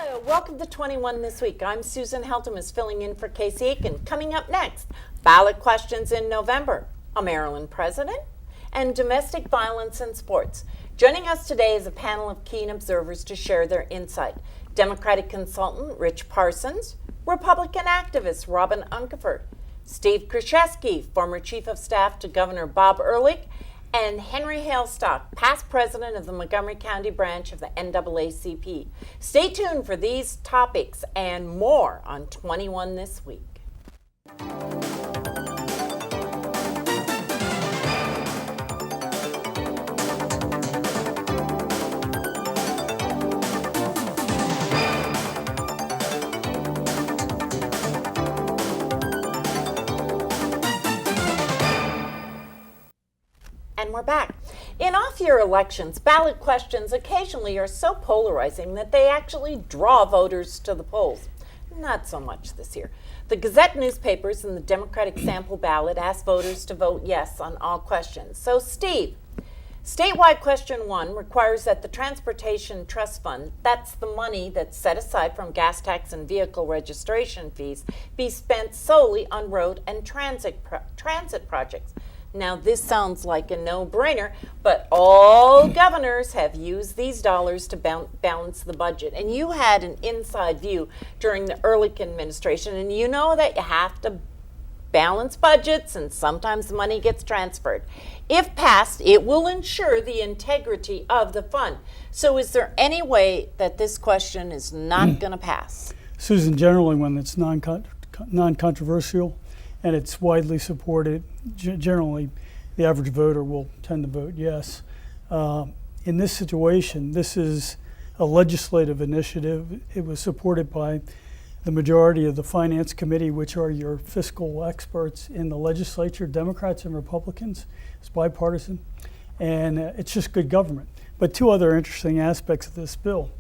Hello, welcome to 21 This Week. I'm Susan Heltemes filling in for Casey Aiken. Coming up next, ballot questions in November, a Maryland president, and domestic violence in sports. Joining us today is a panel of keen observers to share their insight. Democratic consultant Rich Parsons, Republican activist Robin Uncapher, Steve Kreseski, former chief of staff to Governor Bob Ehrlich, and Henry Hailstock, past president of the Montgomery County branch of the NAACP. Stay tuned for these topics and more on 21 This Week. And we're back. In off-year elections, ballot questions occasionally are so polarizing that they actually draw voters to the polls. Not so much this year. The Gazette newspapers and the Democratic sample ballot asked voters to vote yes on all questions. So, Steve, statewide question 1 requires that the Transportation Trust Fund, that's the money that's set aside from gas tax and vehicle registration fees, be spent solely on road and transit projects. Now, this sounds like a no-brainer, but all governors have used these dollars to balance the budget. And you had an inside view during the Ehrlich administration, and you know that you have to balance budgets, and sometimes the money gets transferred. If passed, it will ensure the integrity of the fund. So is there any way that this question is not going to pass? Susan, generally when it's non-controversial, and it's widely supported, generally the average voter will tend to vote yes. In this situation, this is a legislative initiative. It was supported by the majority of the Finance Committee, which are your fiscal experts in the legislature, Democrats and Republicans. It's bipartisan, and it's just good government. But two other interesting aspects of this bill.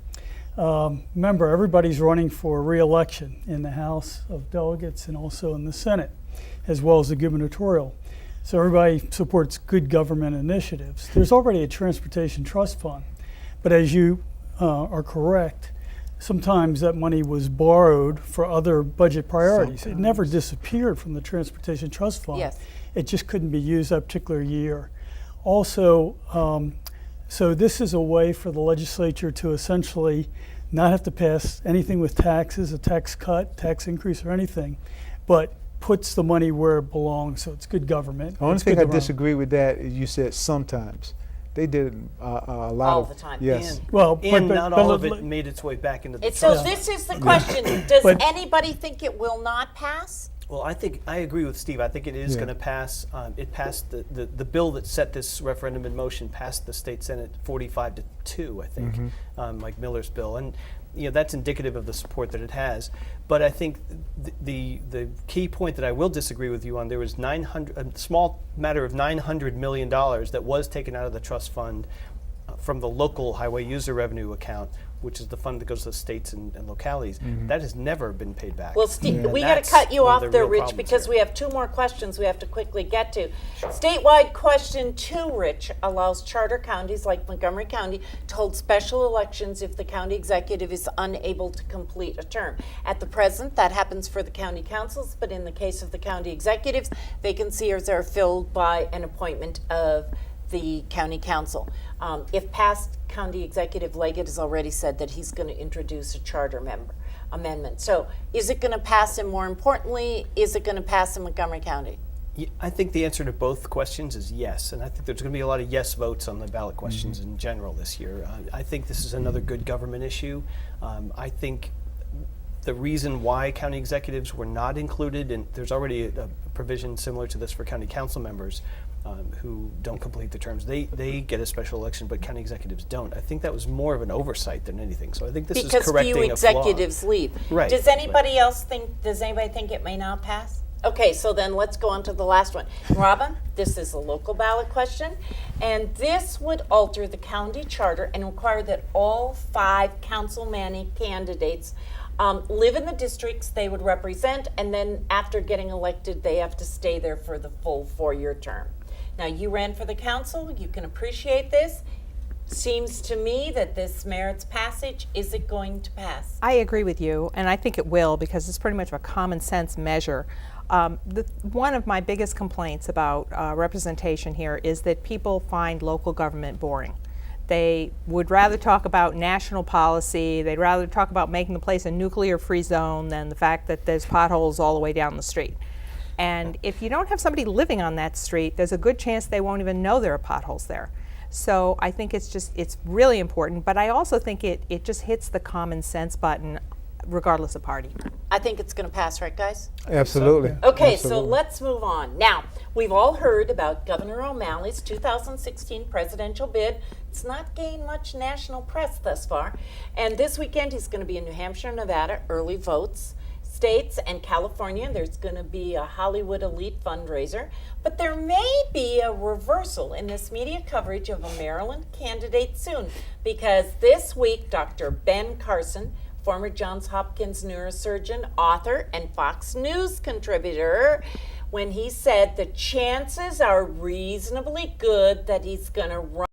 Remember, everybody's running for re-election in the House of Delegates and also in the Senate, as well as the gubernatorial. So everybody supports good government initiatives. There's already a transportation trust fund, but as you are correct, sometimes that money was borrowed for other budget priorities. Sometimes. It never disappeared from the transportation trust fund. Yes. It just couldn't be used that particular year. Also, so this is a way for the legislature to essentially not have to pass anything with taxes, a tax cut, tax increase, or anything, but puts the money where it belongs, so it's good government. The only thing I disagree with that is you said sometimes. They did a lot all the time. Yes. And not all of it made its way back into the trust. So this is the question. Does anybody think it will not pass? Well, I agree with Steve. I think it is going to pass. It passed the bill that set this referendum in motion passed the state Senate 45-2, I think, Mike Miller's bill, and that's indicative of the support that it has. But I think the key point that I will disagree with you on, there was a small matter of $900 million that was taken out of the trust fund from the local highway user revenue account, which is the fund that goes to the states and localities. That has never been paid back. Well, Steve, we got to cut you off there, Rich, because we have two more questions we have to quickly get to. Sure. Statewide question 2, Rich, allows charter counties like Montgomery County to hold special elections if the county executive is unable to complete a term. At the present, that happens for the county councils, but in the case of the county executives, vacancies are filled by an appointment of the county council. If passed, County Executive Leggett has already said that he's going to introduce a charter amendment. So is it going to pass, and more importantly, is it going to pass in Montgomery County? Yeah, I think the answer to both questions is yes, and I think there's going to be a lot of yes votes on the ballot questions in general this year. I think this is another good government issue. I think the reason why county executives were not included, and there's already a provision similar to this for county council members, who don't complete the terms. They get a special election, but county executives don't. I think that was more of an oversight than anything. So I think this is correcting a flaw. Because few executives leave. Right. Does anybody think it may not pass? Okay, so then let's go on to the last one. Robin, this is a local ballot question, and this would alter the county charter and require that all 5 councilman candidates live in the districts they would represent, and then after getting elected, they have to stay there for the full 4-year term. Now, you ran for the council. You can appreciate this. Seems to me that this merits passage. Is it going to pass? I agree with you, and I think it will because it's pretty much a common sense measure. One of my biggest complaints about representation here is that people find local government boring. They would rather talk about national policy, they'd rather talk about making the place a nuclear-free zone than the fact that there's potholes all the way down the street. And if you don't have somebody living on that street, there's a good chance they won't even know there are potholes there. So I think it's really important, but I also think it just hits the common sense button regardless of party. I think it's going to pass, right, guys? Absolutely. Okay, Absolutely. so let's move on. Now, we've all heard about Governor O'Malley's 2016 presidential bid. It's not gained much national press thus far. And this weekend, he's going to be in New Hampshire, Nevada, early votes states, and California. There's going to be a Hollywood elite fundraiser. But there may be a reversal in this media coverage of a Maryland candidate soon, because this week, Dr. Ben Carson, former Johns Hopkins neurosurgeon, author, and Fox News contributor, when he said the chances are reasonably good that he's going to run